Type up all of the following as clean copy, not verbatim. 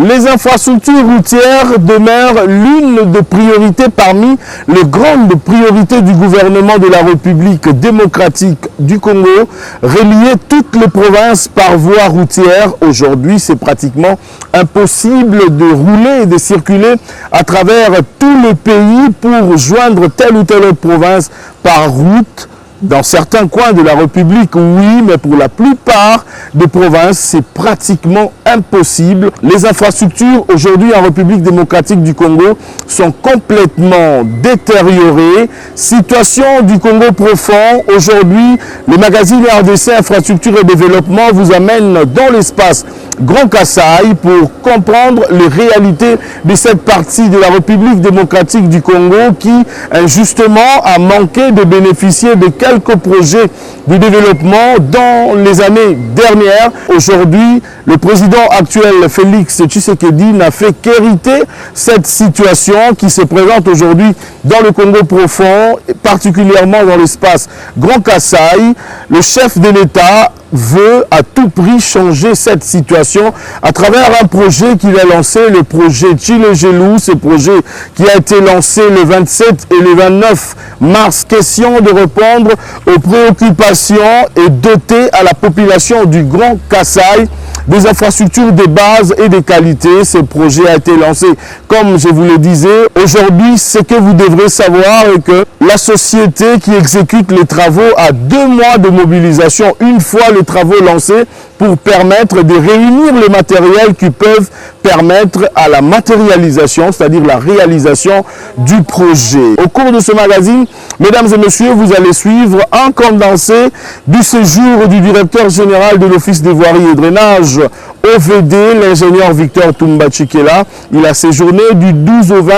Les infrastructures routières demeurent l'une des priorités parmi les grandes priorités du gouvernement de la République démocratique du Congo. Relier toutes les provinces par voie routière, aujourd'hui c'est pratiquement impossible de rouler et de circuler à travers tout le pays pour joindre telle ou telle autre province par route. Dans certains coins de la République, oui, mais pour la plupart des provinces, c'est pratiquement impossible. Les infrastructures aujourd'hui en République démocratique du Congo sont complètement détériorées. Situation du Congo profond. Aujourd'hui, le magazine RDC Infrastructure et Développement vous amène dans l'espace Grand Kasaï pour comprendre les réalités de cette partie de la République démocratique du Congo qui, injustement, a manqué de bénéficier de quelques projets de développement dans les années dernières. Aujourd'hui, le président actuel, Félix Tshisekedi, n'a fait qu'hériter cette situation qui se présente aujourd'hui dans le Congo profond, particulièrement dans l'espace Grand Kasaï. Le chef de l'État veut à tout prix changer cette situation à travers un projet qu'il a lancé, le projet Tshilé-Gelou, ce projet qui a été lancé le 27 et le 29 mars. Question de répondre aux préoccupations et doter à la population du Grand Kasaï des infrastructures de base et de qualité. Ce projet a été lancé, comme je vous le disais. Aujourd'hui, ce que vous devrez savoir est que la société qui exécute les travaux a 2 mois de mobilisation une fois les travaux lancés pour permettre de réunir les matériels qui peuvent permettre à la matérialisation, c'est-à-dire la réalisation du projet. Au cours de ce magazine, mesdames et messieurs, vous allez suivre un condensé du séjour du directeur général de l'Office des voiries et drainage, OVD, l'ingénieur Victor Toumba Tshikela. Il a séjourné du 12 au 20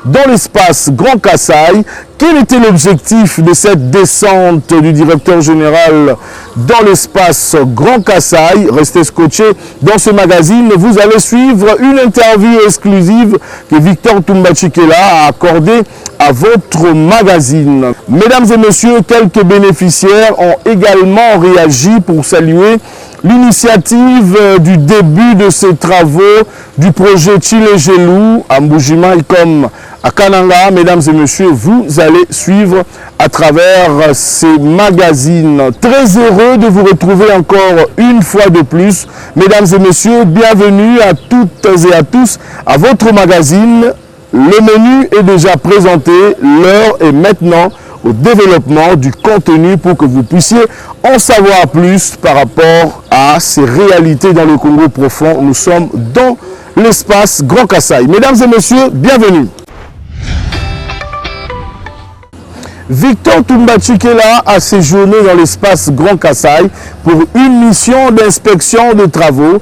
dans l'espace Grand Kasaï. Quel était l'objectif de cette descente du directeur général dans l'espace Grand Kasaï? Restez scotchés dans ce magazine. Vous allez suivre une interview exclusive que Victor Toumba Tshikela a accordée à votre magazine. Mesdames et messieurs, quelques bénéficiaires ont également réagi pour saluer l'initiative du début de ces travaux du projet Tshilé-Gelou à Mbujimayi comme à Kananga. Mesdames et messieurs, vous allez suivre à travers ces magazines. Très heureux de vous retrouver encore une fois de plus. Mesdames et messieurs, bienvenue à toutes et à tous à votre magazine. Le menu est déjà présenté, l'heure est maintenant au développement du contenu pour que vous puissiez en savoir plus par rapport à ces réalités dans le Congo profond. Nous sommes dans l'espace Grand Kasaï. Mesdames et messieurs, bienvenue. Victor Toumba Tshikela a séjourné dans l'espace Grand Kasaï pour une mission d'inspection de travaux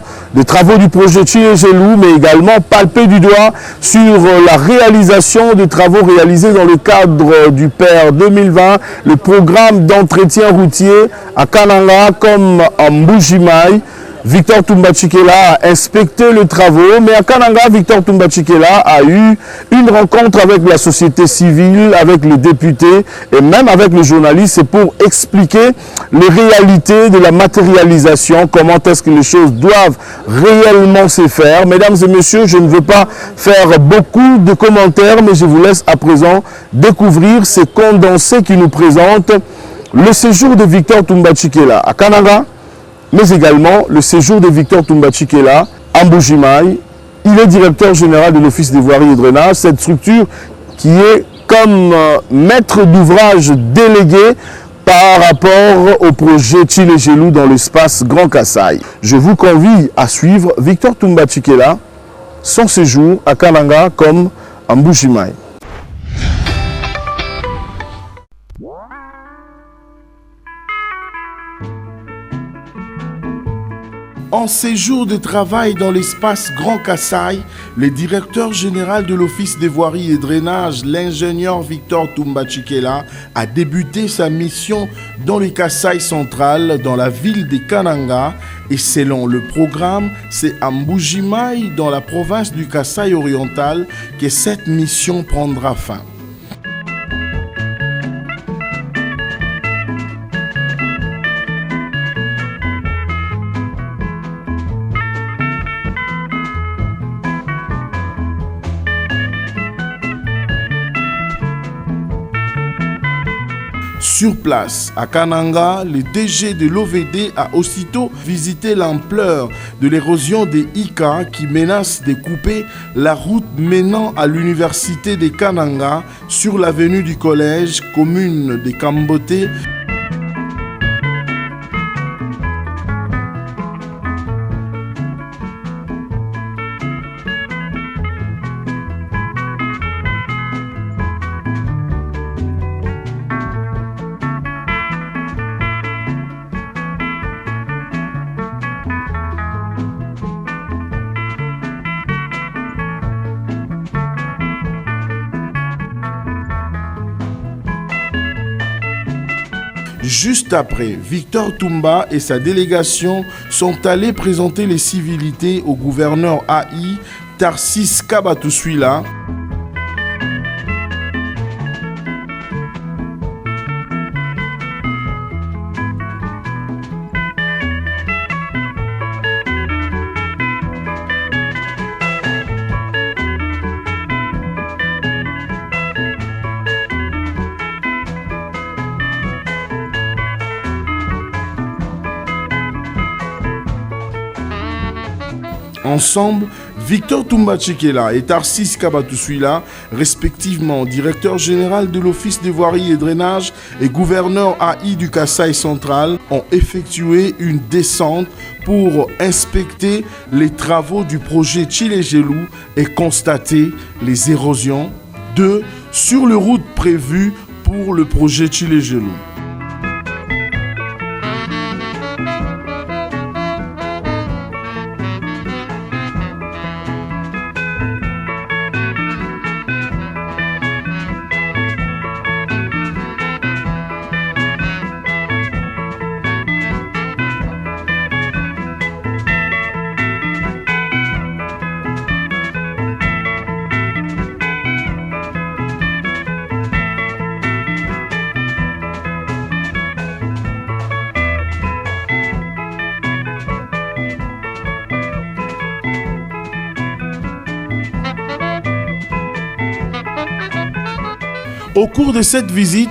du projet Tshilé-Gelou, mais également palper du doigt sur la réalisation des travaux réalisés dans le cadre du PER 2020, le programme d'entretien routier à Kananga comme à Mbujimayi. Victor Toumba Tshikela a inspecté les travaux, mais à Kananga, Victor Toumba Tshikela a eu une rencontre avec la société civile, avec les députés et même avec les journalistes pour expliquer les réalités de la matérialisation, comment est-ce que les choses doivent réellement se faire. Mesdames et messieurs, je ne veux pas faire beaucoup de commentaires, mais je vous laisse à présent découvrir ces condensés qui nous présentent le séjour de Victor Toumba Tshikela à Kananga, mais également le séjour de Victor Toumba Tshikela à Mbujimayi. Il est directeur général de l'Office des voiries et drainage, cette structure qui est comme maître d'ouvrage délégué par rapport au projet Tshilé-Gelou dans l'espace Grand Kasaï. Je vous convie à suivre Victor Toumba Tshikela, son séjour à Kananga comme à Mbujimayi. En séjour de travail dans l'espace Grand Kasaï, le directeur général de l'Office des voiries et drainage, l'ingénieur Victor Toumba Tshikela, a débuté sa mission dans le Kasaï central, dans la ville de Kananga. Et selon le programme, c'est à Mbujimayi, dans la province du Kasaï oriental, que cette mission prendra fin. Sur place, à Kananga, le DG de l'OVD a aussitôt visité l'ampleur de l'érosion des Ika qui menace de couper la route menant à l'université de Kananga sur l'avenue du collège, commune de Kamboté. Juste après, Victor Toumba et sa délégation sont allés présenter les civilités au gouverneur AI, Tarsis Kabatouswila. Ensemble, Victor Toumba Tchekela et Tarsis Kabatouswila, respectivement directeur général de l'Office des voiries et drainage et gouverneur AI du Kasaï central, ont effectué une descente pour inspecter les travaux du projet Tchilégelou et constater les érosions sur les routes prévues pour le projet Tchilégelou. Au cours de cette visite,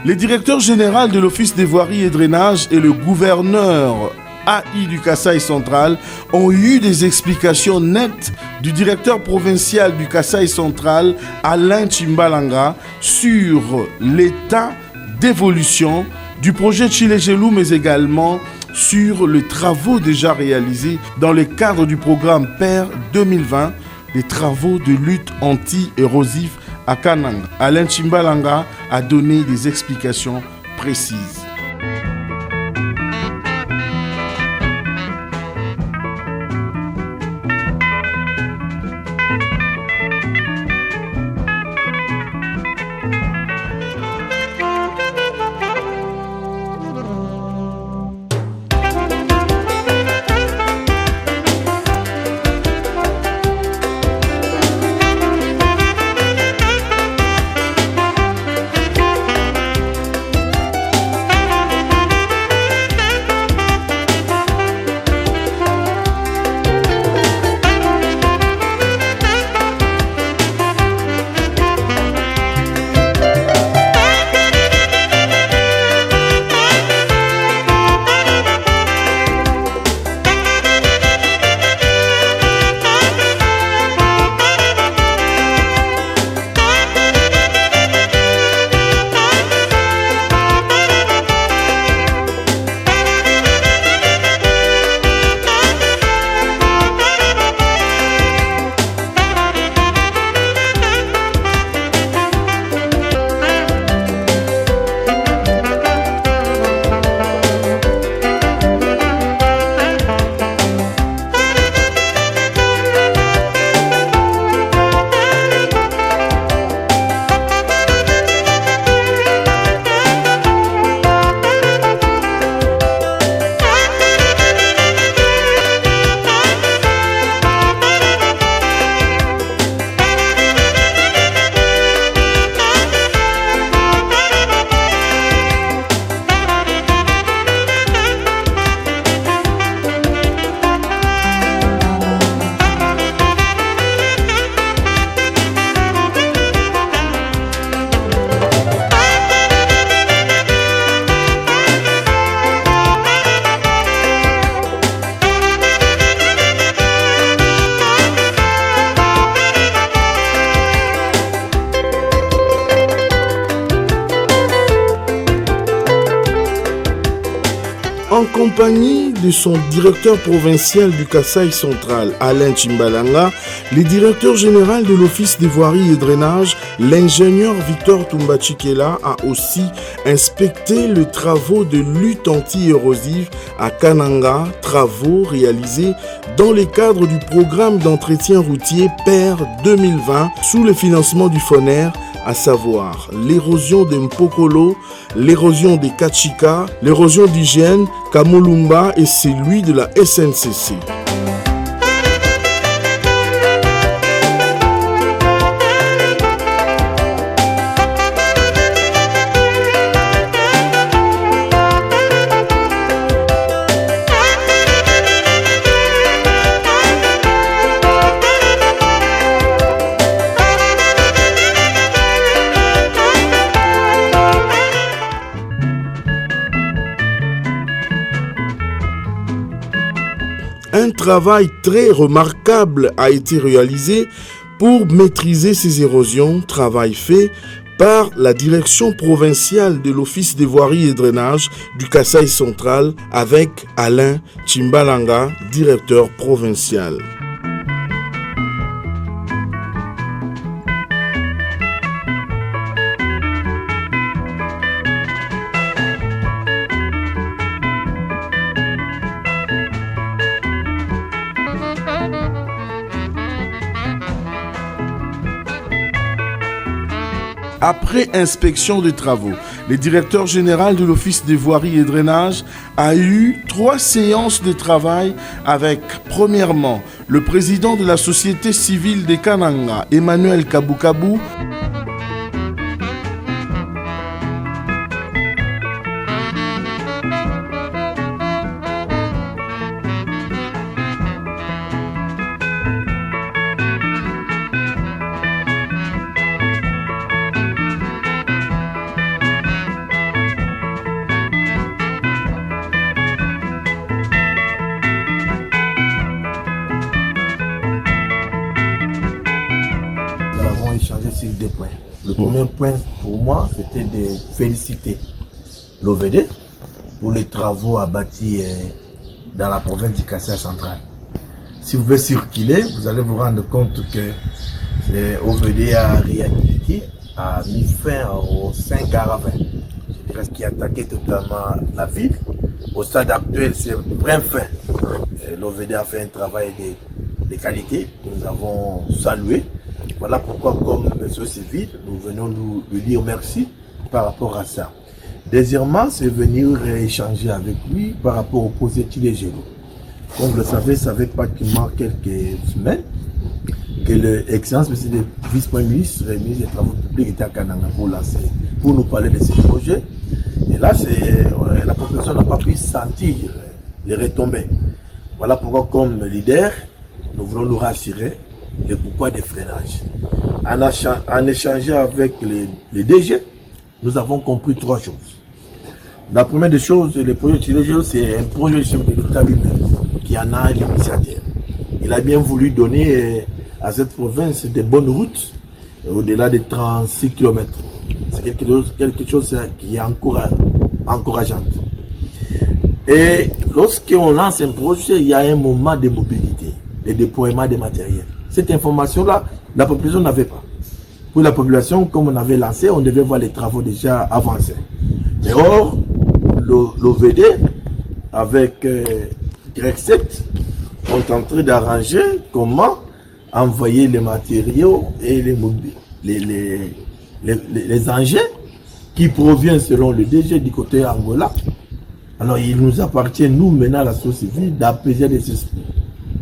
le directeur général de l'Office des voiries et drainage et le gouverneur AI du Kasaï central ont eu des explications nettes du directeur provincial du Kasaï central, Alain Chimbalanga, sur l'état d'évolution du projet Tchilégelou, mais également sur les travaux déjà réalisés dans le cadre du programme PER 2020, les travaux de lutte anti-érosive à Kananga. Alain Chimbalanga a donné des explications précises. compagnie de son directeur provincial du Kasaï central, Alain Tchimbalanga, le directeur général de l'Office des voiries et drainage, l'ingénieur Victor Tumbachikela, a aussi inspecté les travaux de lutte anti-érosive à Kananga, travaux réalisés dans le cadre du programme d'entretien routier PER 2020 sous le financement du FONER, à savoir l'érosion de Mpokolo, l'érosion des Kachika, l'érosion d'Hygiène, Kamulumba et celui de la SNCC. Un travail très remarquable a été réalisé pour maîtriser ces érosions, travail fait par la direction provinciale de l'Office des voiries et drainage du Kasaï central avec Alain Tchimbalanga, directeur provincial. Après inspection des travaux, le directeur général de l'Office des voiries et drainage a eu 3 séances de travail avec, premièrement, le président de la société civile de Kananga, Emmanuel Kaboukabu, sur 2 points. Le premier point pour moi, c'était de féliciter l'OVD pour les travaux abattus dans la province du Kasaï central. Si vous pouvez circuler, vous allez vous rendre compte que l'OVD a réhabilité, a mis fin aux 5 caravans. Ce qui attaquait totalement la ville. Au stade actuel, c'est bien fait. L'OVD a fait un travail de qualité que nous avons salué. Voilà pourquoi, comme monsieur civil, nous venons lui dire merci par rapport à ça. Deuxièmement, c'est venir échanger avec lui par rapport au projet Tilégélo. Comme vous le savez, ça fait pratiquement quelques semaines que l'excellence monsieur le vice-premier ministre, le ministre des Travaux publics, était à Kananga pour nous parler de ce projet. Et là, la population n'a pas pu sentir les retombées. Voilà pourquoi, comme leader, nous voulons nous rassurer le pourquoi des freinages. En échangeant avec les DG, nous avons compris 3 choses. La première des choses, le projet Tilégélo, c'est un projet du chef de l'État lui-même qui en a l'initiative. Il a bien voulu donner à cette province de bonnes routes au-delà de 36 km. C'est quelque chose qui est encourageant. Et lorsqu'on lance un projet, il y a un moment de mobilité, de déploiement de matériel. Cette information-là, la population n'avait pas. Pour la population, comme on avait lancé, on devait voir les travaux déjà avancés. Mais or, l'OVD, avec Greg 7, sont en train d'arranger comment envoyer les matériaux et les engins qui proviennent, selon le DG, du côté Angola. Alors, il nous appartient, nous, maintenant, la société civile, d'apaiser les esprits.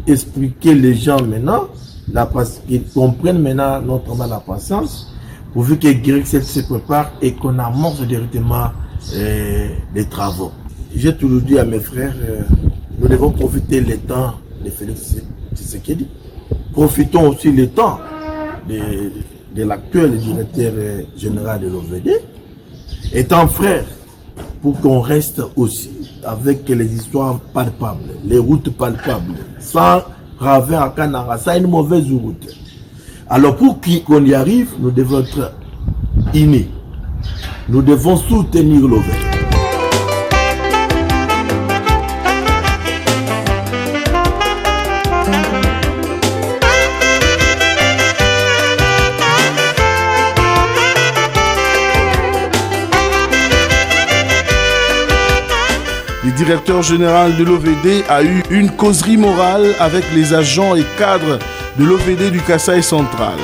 Expliquer les gens maintenant, qu'ils comprennent maintenant notre la patience, pourvu que Greg se prépare et qu'on amorce directement les travaux. J'ai toujours dit à mes frères, nous devons profiter le temps de Félix Tshisekedi. Profitons aussi le temps de l'actuel directeur général de l'OVD, étant frère, pour qu'on reste aussi avec les histoires palpables, les routes palpables, sans ravin à Kananga, ça une mauvaise route. Alors pour qu'on y arrive, nous devons être unis. Nous devons soutenir l'OVD. directeur général de l'OVD a eu une causerie morale avec les agents et cadres de l'OVD du Kasaï central.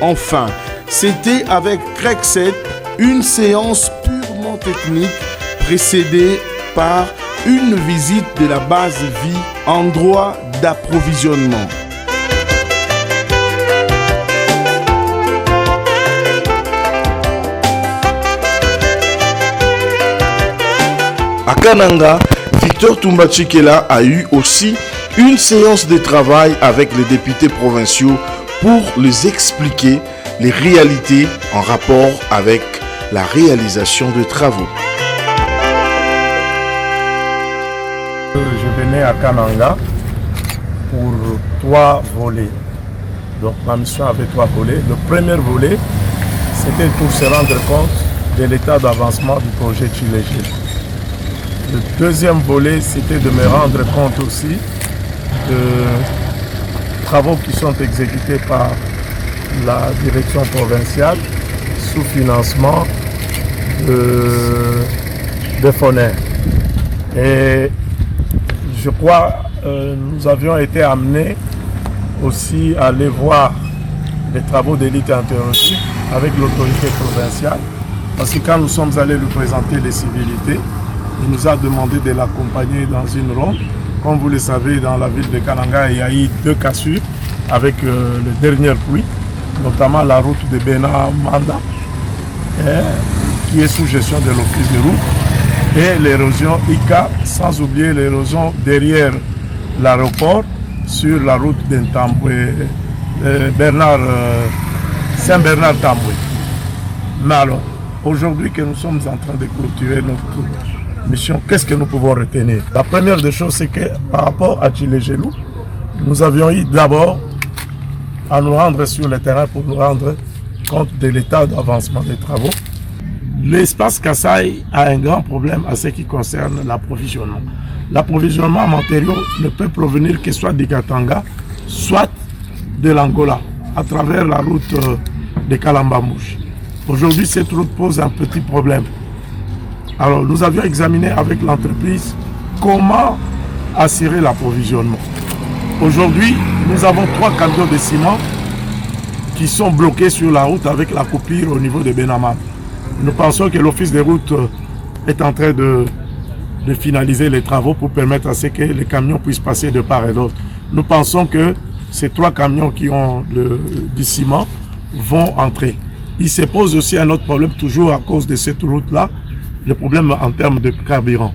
Enfin, c'était avec Crexet une séance purement technique précédée par une visite de la base vie, endroit d'approvisionnement. À Kananga, Victor Toumba Tchekela a eu aussi une séance de travail avec les députés provinciaux pour les expliquer les réalités en rapport avec la réalisation de travaux. Je venais à Kananga pour 3 volets. Donc ma mission avait 3 volets. Le premier volet, c'était pour se rendre compte de l'état d'avancement du projet Tchilégé. Le deuxième volet, c'était de me rendre compte aussi de travaux qui sont exécutés par la direction provinciale sous financement de FONER. Et je crois nous avions été amenés aussi à aller voir les travaux d'élite interrogés avec l'autorité provinciale, parce que quand nous sommes allés lui présenter les civilités, il nous a demandé de l'accompagner dans une ronde. Comme vous le savez, dans la ville de Kananga, il y a eu 2 cassures avec le dernier pluie, notamment la route de Bena-Manda, qui est sous gestion de l'office de route, et l'érosion ICA, sans oublier l'érosion derrière l'aéroport sur la route d'Intamboué, Saint-Bernard-Tamboué. Mais alors, aujourd'hui que nous sommes en train de clôturer notre mission, qu'est-ce que nous pouvons retenir? La première des choses, c'est que par rapport à Tchilégélou, nous avions eu d'abord à nous rendre sur le terrain pour nous rendre compte de l'état d'avancement des travaux. L'espace Kasaï a un grand problème à ce qui concerne l'approvisionnement. L'approvisionnement en matériaux ne peut provenir que soit du Katanga, soit de l'Angola, à travers la route de Kalambamouche. Aujourd'hui, cette route pose un petit problème. Alors, nous avions examiné avec l'entreprise comment assurer l'approvisionnement. Aujourd'hui, nous avons 3 camions de ciment qui sont bloqués sur la route avec la coupure au niveau de Benamad. Nous pensons que l'office des routes est en train de finaliser les travaux pour permettre à ce que les camions puissent passer de part et d'autre. Nous pensons que ces 3 camions qui ont du ciment vont entrer. Il se pose aussi un autre problème, toujours à cause de cette route-là, le problème en termes de carburant.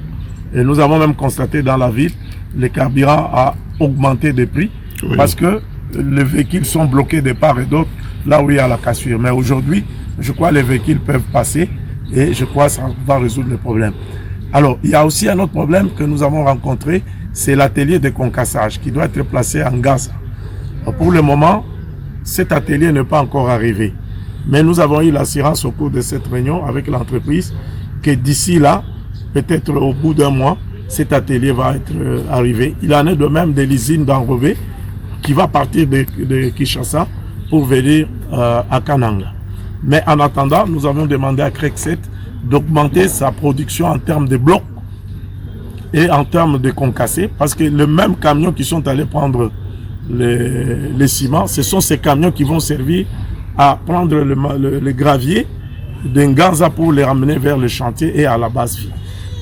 Et nous avons même constaté dans la ville, le carburant a augmenté de prix, oui, parce que les véhicules sont bloqués de part et d'autre, là où il y a la cassure. Mais aujourd'hui, je crois que les véhicules peuvent passer et je crois que ça va résoudre le problème. Alors, il y a aussi un autre problème que nous avons rencontré, c'est l'atelier de concassage qui doit être placé en Gaza. Pour le moment, cet atelier n'est pas encore arrivé. Mais nous avons eu l'assurance au cours de cette réunion avec l'entreprise que d'ici là, peut-être au bout d'un mois, cet atelier va être arrivé. Il en est de même de l'usine d'Enrobé qui va partir de Kinshasa pour venir à Kananga. Mais en attendant, nous avons demandé à Craigset d'augmenter sa production en termes de blocs et en termes de concassés, parce que les mêmes camions qui sont allés prendre les ciments, ce sont ces camions qui vont servir à prendre le gravier d'Nganza pour les ramener vers le chantier et à la base fille.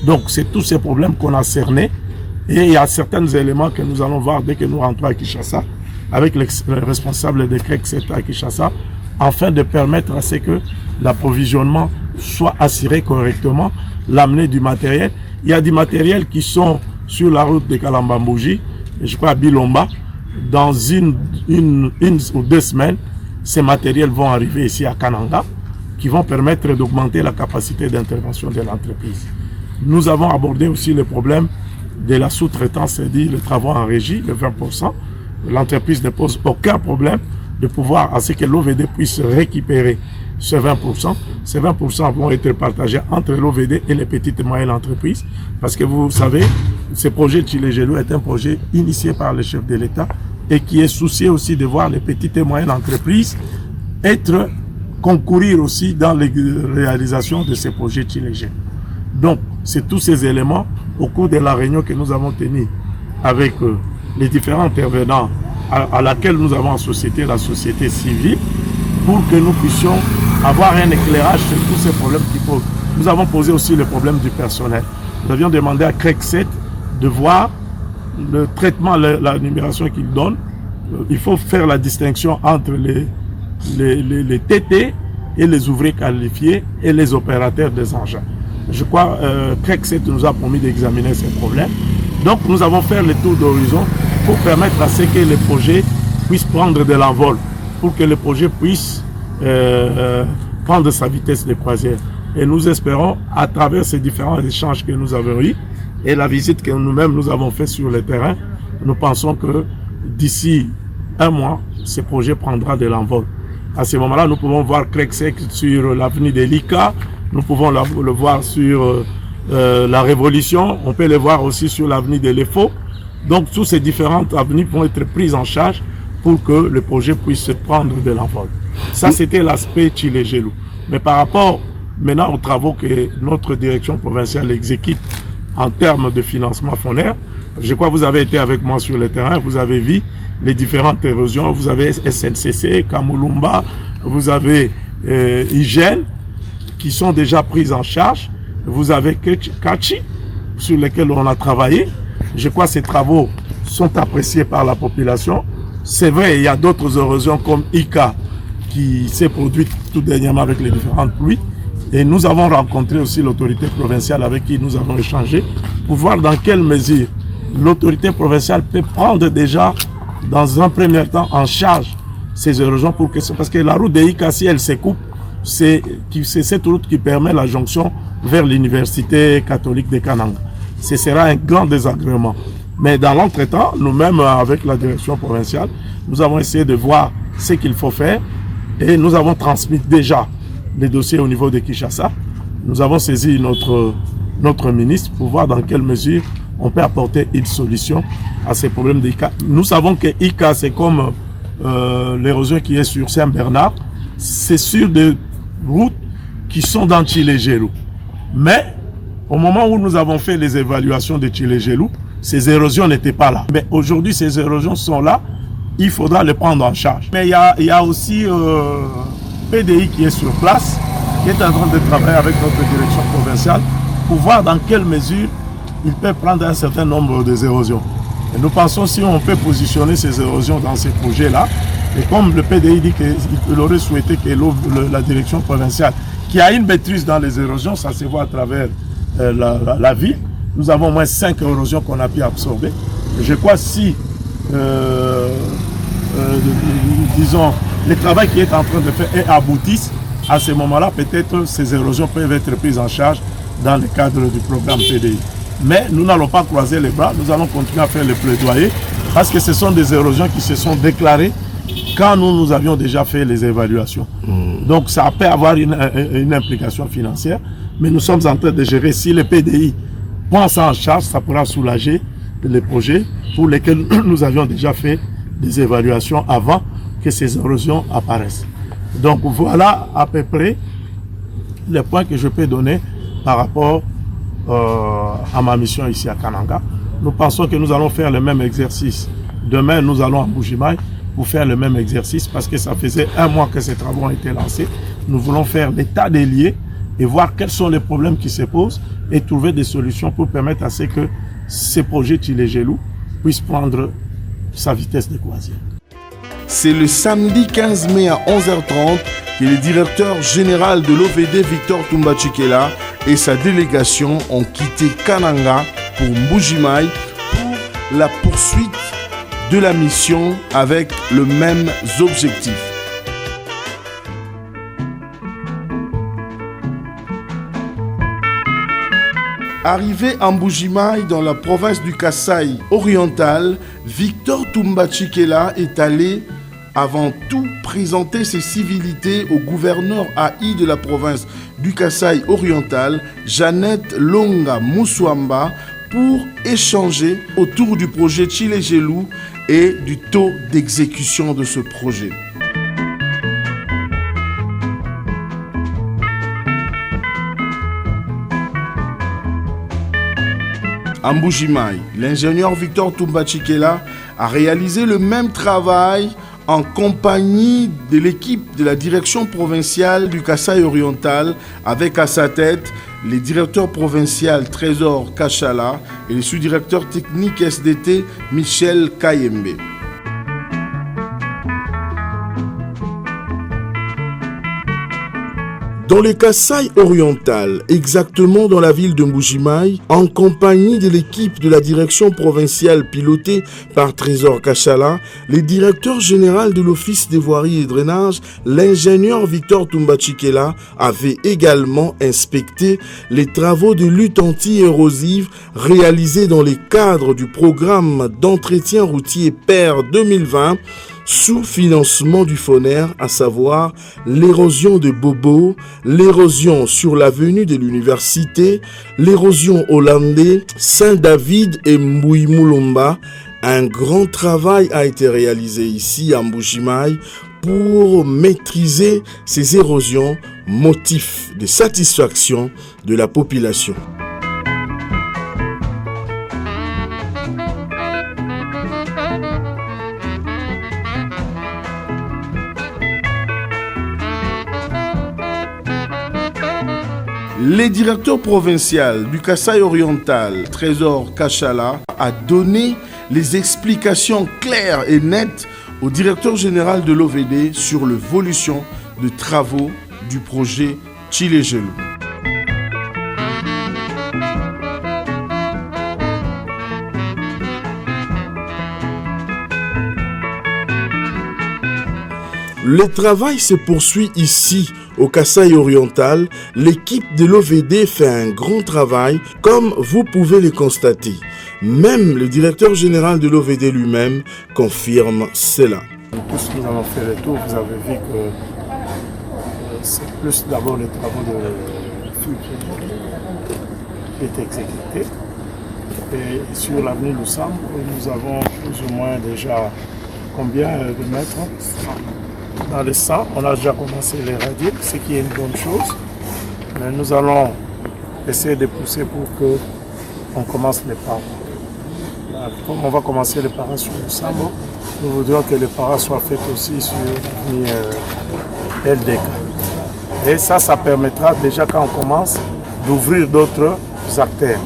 Donc c'est tous ces problèmes qu'on a cernés, et il y a certains éléments que nous allons voir dès que nous rentrons à Kinshasa avec le responsable de Craigset à Kinshasa, afin de permettre à ce que l'approvisionnement soit assuré correctement, l'amener du matériel. Il y a du matériel qui sont sur la route de Kalambambouji, je crois à Bilomba. Dans une ou 2 semaines, ces matériels vont arriver ici à Kananga, qui vont permettre d'augmenter la capacité d'intervention de l'entreprise. Nous avons abordé aussi le problème de la sous-traitance, c'est-à-dire les travaux en régie, le 20%. L'entreprise ne pose aucun problème de pouvoir à ce que l'OVD puisse récupérer ce 20%. Ces 20% vont être partagés entre l'OVD et les petites et moyennes entreprises. Parce que vous savez, ce projet Tchilégelou est un projet initié par le chef de l'État et qui est soucié aussi de voir les petites et moyennes entreprises concourir aussi dans les réalisations de ces projets Tchilégelou. Donc, c'est tous ces éléments au cours de la réunion que nous avons tenue avec les différents intervenants à laquelle nous avons associé la société civile pour que nous puissions avoir un éclairage sur tous ces problèmes qui posent. Nous avons posé aussi le problème du personnel. Nous avions demandé à Craigset de voir le traitement, la numération qu'il donne. Il faut faire la distinction entre les TT et les ouvriers qualifiés et les opérateurs des engins. Je crois que Craigset nous a promis d'examiner ces problèmes. Donc nous avons fait le tour d'horizon pour permettre à ce que les projets puissent prendre de l'envol, pour que le projet puisse prendre sa vitesse de croisière. Et nous espérons, à travers ces différents échanges que nous avons eus et la visite que nous-mêmes nous avons faite sur le terrain, nous pensons que d'ici 1 mois, ce projet prendra de l'envol. À ce moment-là, nous pouvons voir Craigset sur l'avenue de l'ICA, nous pouvons le voir sur la Révolution, on peut le voir aussi sur l'avenue de l'EFO. Donc, toutes ces différentes avenues vont être prises en charge pour que le projet puisse prendre de l'envol. Ça, c'était l'aspect Tchilégelou. Mais par rapport maintenant aux travaux que notre direction provinciale exécute en termes de financement fondaire, je crois que vous avez été avec moi sur le terrain, vous avez vu les différentes érosions, vous avez SNCC, Kamulumba, vous avez Hygiène qui sont déjà prises en charge, vous avez Kachi sur lesquels on a travaillé. Je crois que ces travaux sont appréciés par la population. C'est vrai, il y a d'autres érosions comme Ika qui s'est produite tout dernièrement avec les différentes pluies. Et nous avons rencontré aussi l'autorité provinciale avec qui nous avons échangé pour voir dans quelle mesure l'autorité provinciale peut prendre déjà dans un premier temps en charge ces érosions parce que la route de Ika, si elle se coupe, c'est cette route qui permet la jonction vers l'université catholique de Kananga. Ce sera un grand désagrément. Mais dans l'entretemps, nous-mêmes, avec la direction provinciale, nous avons essayé de voir ce qu'il faut faire et nous avons transmis déjà les dossiers au niveau de Kinshasa. Nous avons saisi notre ministre pour voir dans quelle mesure on peut apporter une solution à ces problèmes d'ICA. Nous savons que ICA, c'est comme l'érosion qui est sur Saint-Bernard. C'est sur des routes qui sont dans Tchilégelou. Mais au moment où nous avons fait les évaluations de Tchilégelou, ces érosions n'étaient pas là. Mais aujourd'hui, ces érosions sont là. Il faudra les prendre en charge. Mais il y a aussi PDI qui est sur place, qui est en train de travailler avec notre direction provinciale pour voir dans quelle mesure il peut prendre un certain nombre des érosions. Et nous pensons si on peut positionner ces érosions dans ces projets-là, et comme le PDI dit qu'il aurait souhaité que la direction provinciale, qui a une maîtrise dans les érosions, ça se voit à travers la ville, nous avons au moins 5 érosions qu'on a pu absorber. Et je crois si, disons, le travail qui est en train de faire est aboutisse, à ce moment-là, peut-être ces érosions peuvent être prises en charge dans le cadre du programme PDI. Mais nous n'allons pas croiser les bras, nous allons continuer à faire le plaidoyer parce que ce sont des érosions qui se sont déclarées quand nous avions déjà fait les évaluations. Donc ça peut avoir une implication financière, mais nous sommes en train de gérer si le PDI prend ça en charge, ça pourra soulager les projets pour lesquels nous avions déjà fait des évaluations avant que ces érosions apparaissent. Donc voilà à peu près les points que je peux donner par rapport à ma mission ici à Kananga. Nous pensons que nous allons faire le même exercice. Demain, nous allons à Mbuji-Mayi pour faire le même exercice parce que ça faisait 1 mois que ces travaux ont été lancés. Nous voulons faire l'état des lieux et voir quels sont les problèmes qui se posent et trouver des solutions pour permettre à ce que ces projets Tshilé-Gelou puissent prendre sa vitesse de croisière. C'est le samedi 15 mai à 11h30 que le directeur général de l'OVD Victor Toumba Tshikela et sa délégation ont quitté Kananga pour Mbuji-Mayi pour la poursuite de la mission avec le même objectif. Arrivé à Mbuji-Mayi dans la province du Kasaï oriental, Victor Toumba Tshikela est allé avant tout présenter ses civilités au gouverneur AI de la province du Kasaï oriental, Jeannette Longa Mouswamba, pour échanger autour du projet Tshilé-Gelou et du taux d'exécution de ce projet. À Mbuji-Mayi, l'ingénieur Victor Toumba Tshikela a réalisé le même travail en compagnie de l'équipe de la direction provinciale du Kasaï oriental, avec à sa tête les directeurs provinciaux Trésor Kachala et le sous-directeur technique SDT Michel Kayembe. Dans le Kasaï oriental, exactement dans la ville de Mbuji-Mayi, en compagnie de l'équipe de la direction provinciale pilotée par Trésor Kachala, le directeur général de l'Office des voiries et drainages, l'ingénieur Victor Toumba Tshikela, avait également inspecté les travaux de lutte anti-érosive réalisés dans le cadre du programme d'entretien routier PER 2020, sous financement du FONER, à savoir l'érosion de Bobo, l'érosion sur l'avenue de l'université, l'érosion hollandais, Saint-David et Mbouimoulomba. Un grand travail a été réalisé ici à Mbuji-Mayi pour maîtriser ces érosions, motif de satisfaction de la population. Le directeur provincial du Kasaï oriental, Trésor Kachala, a donné les explications claires et nettes au directeur général de l'OVD sur l'évolution de travaux du projet Tshilé-Gelou. Le travail se poursuit ici, au Kasaï oriental. L'équipe de l'OVD fait un grand travail, comme vous pouvez le constater. Même le directeur général de l'OVD lui-même confirme cela. Puisque nous avons fait le tour, vous avez vu que c'est plus d'abord les travaux de filtre qui est exécuté. Et sur l'avenue Loussam, nous avons plus ou moins déjà combien de mètres? Dans les 100, on a déjà commencé les radiers, ce qui est une bonne chose. Mais nous allons essayer de pousser pour qu'on commence les paras. Comme on va commencer les paras sur le Sambo, nous voudrions que les paras soient faits aussi sur LDK. Et ça permettra déjà quand on commence d'ouvrir d'autres artères.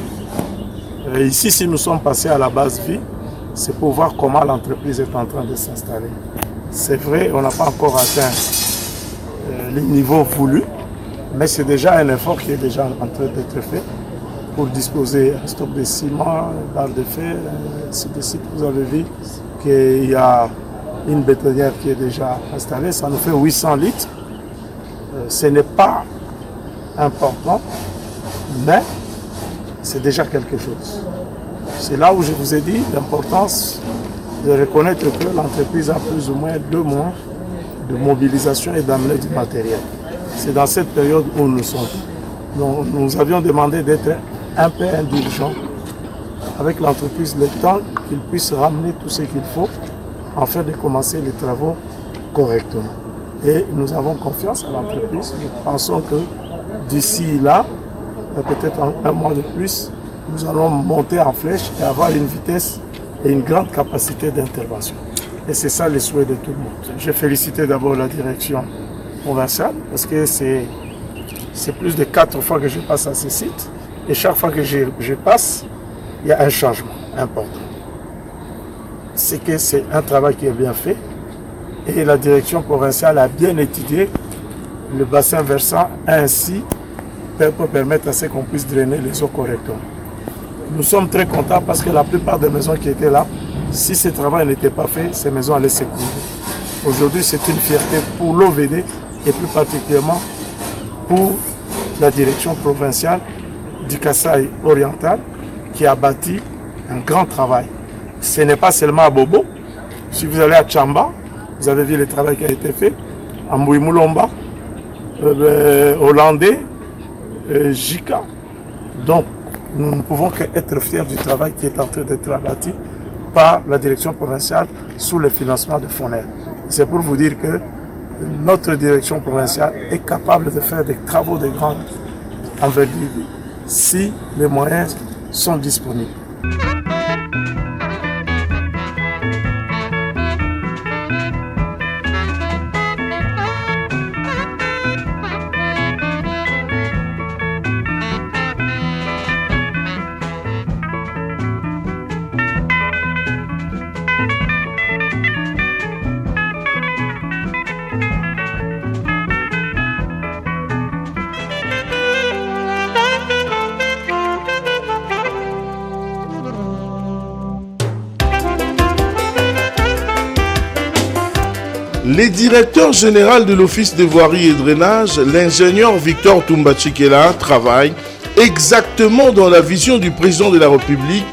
Et ici, si nous sommes passés à la base vie, c'est pour voir comment l'entreprise est en train de s'installer. C'est vrai, on n'a pas encore atteint les niveaux voulus, mais c'est déjà un effort qui est déjà en train d'être fait pour disposer d'un stock de ciment, barres de fer, ainsi de suite. Vous avez vu qu'il y a une bétonnière qui est déjà installée, ça nous fait 800 litres. Ce n'est pas important, mais c'est déjà quelque chose. C'est là où je vous ai dit l'importance de reconnaître que l'entreprise a plus ou moins 2 mois de mobilisation et d'amener du matériel. C'est dans cette période où nous sommes. Nous avions demandé d'être un peu indulgent avec l'entreprise le temps qu'il puisse ramener tout ce qu'il faut afin de commencer les travaux correctement. Et nous avons confiance à l'entreprise. Nous pensons que d'ici là, peut-être un mois de plus, nous allons monter en flèche et avoir une vitesse et une grande capacité d'intervention. Et c'est ça le souhait de tout le monde. Je félicite d'abord la direction provinciale parce que c'est plus de 4 fois que je passe à ce site. Et chaque fois que je passe, il y a un changement important. C'est que c'est un travail qui est bien fait. Et la direction provinciale a bien étudié le bassin versant ainsi pour permettre à ce qu'on puisse drainer les eaux correctement. Nous sommes très contents parce que la plupart des maisons qui étaient là, si ce travail n'était pas fait, ces maisons allaient s'écrouler. Aujourd'hui, c'est une fierté pour l'OVD et plus particulièrement pour la direction provinciale du Kasaï oriental qui a bâti un grand travail. Ce n'est pas seulement à Bobo. Si vous allez à Tchamba, vous avez vu le travail qui a été fait. À Mbouimoulomba, Hollandais, Jika. Donc, nous ne pouvons qu'être fiers du travail qui est en train d'être bâti par la direction provinciale sous le financement de FONER. C'est pour vous dire que notre direction provinciale est capable de faire des travaux de grande envergure si les moyens sont disponibles. Les directeurs généraux de l'Office des voiries et drainage, l'ingénieur Victor Toumba-Tchikela, travaille exactement dans la vision du président de la République,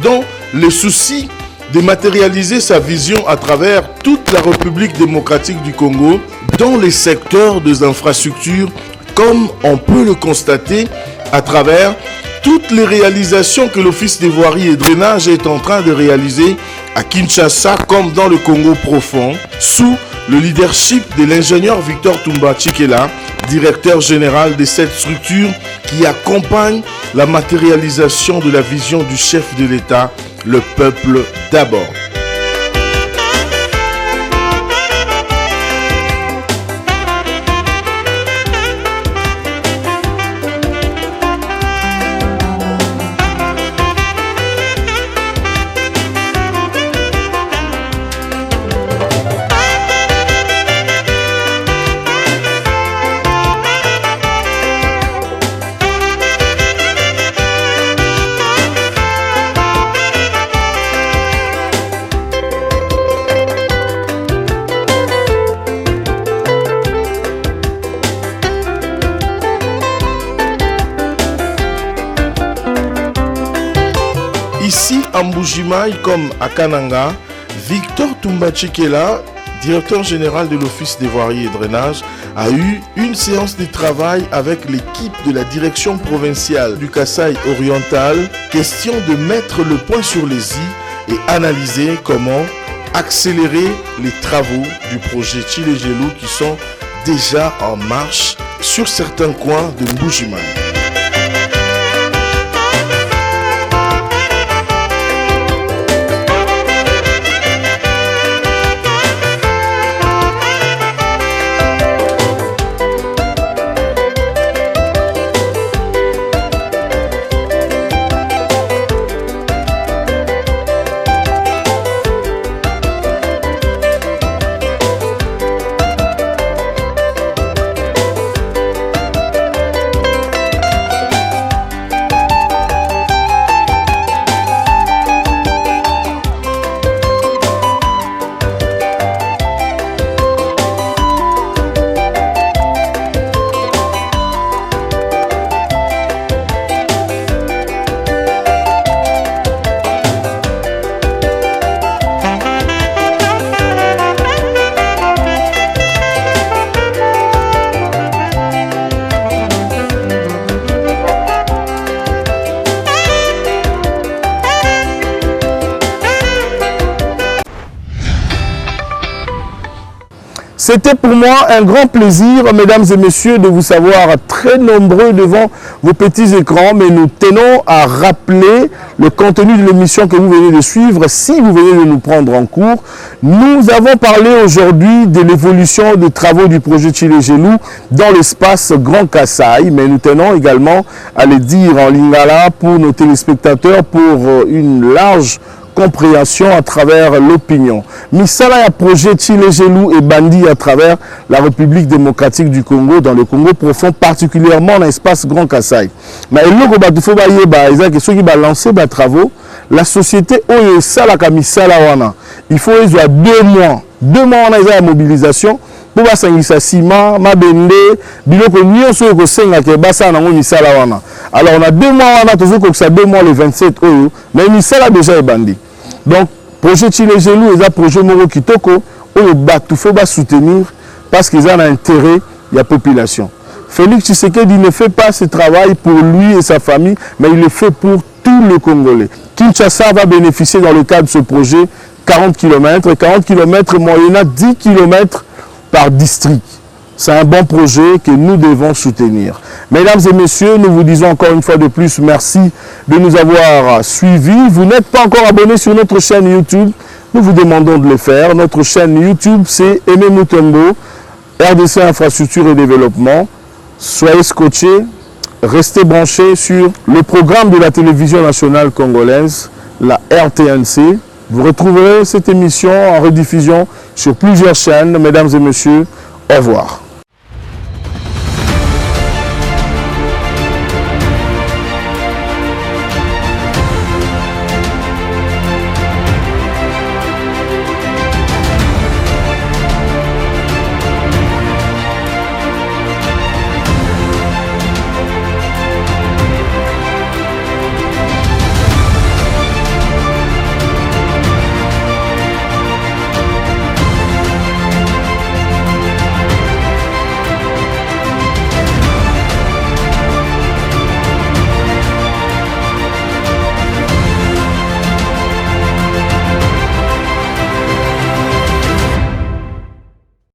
dans le souci de matérialiser sa vision à travers toute la République démocratique du Congo, dans les secteurs des infrastructures, comme on peut le constater à travers toutes les réalisations que l'Office des voiries et drainage est en train de réaliser à Kinshasa comme dans le Congo profond, sous le leadership de l'ingénieur Victor Toumba-Tchikela, directeur général de cette structure qui accompagne la matérialisation de la vision du chef de l'État, le peuple d'abord. Ici, à Mbujimaï comme à Kananga, Victor Toumba-Tchikela, directeur général de l'Office des voiries et drainage, a eu une séance de travail avec l'équipe de la direction provinciale du Kasaï oriental. Question de mettre le point sur les i et analyser comment accélérer les travaux du projet Tchilegelou qui sont déjà en marche sur certains coins de Mbujimaï. C'était pour moi un grand plaisir, mesdames et messieurs, de vous savoir très nombreux devant vos petits écrans, mais nous tenons à rappeler le contenu de l'émission que vous venez de suivre. Si vous venez de nous prendre en cours, nous avons parlé aujourd'hui de l'évolution des travaux du projet Tshilé-Gelou dans l'espace Grand Kasaï, mais nous tenons également à le dire en lingala pour nos téléspectateurs pour une large compréhension à travers l'opinion. Misala ya projet Tshilé-Gelou et Bandi à travers la République démocratique du Congo, dans le Congo profond, particulièrement dans l'espace Grand Kasaï. Mais ceux qui vont lancer des travaux, la société Oye Salaka Misala Wana, il faut 2 mois. 2 mois on a la mobilisation pour basangisa ciment, mabende, biloko nyonso ko senga ke basa na misala wana. Alors on a 2 mois wana toujours que ça 2 mois le 27 oyo, mais misala déjà est bandi. Donc projet Tshilé-Gelou et projet Moro Kitoko oyo batu faut ba soutenir parce qu'ils ont un intérêt la population. Félix Tshisekedi ne fait pas ce travail pour lui et sa famille, mais il le fait pour tous les Congolais. Kinshasa va bénéficier dans le cadre de ce projet 40 km, 40 km moyennant 10 km par district. C'est un bon projet que nous devons soutenir. Mesdames et messieurs, nous vous disons encore une fois de plus merci de nous avoir suivis. Vous n'êtes pas encore abonné sur notre chaîne YouTube, nous vous demandons de le faire. Notre chaîne YouTube, c'est Aimé Mutombo, RDC Infrastructure et Développement. Soyez scotchés, restez branchés sur le programme de la télévision nationale congolaise, la RTNC. Vous retrouverez cette émission en rediffusion sur plusieurs chaînes. Mesdames et messieurs, au revoir.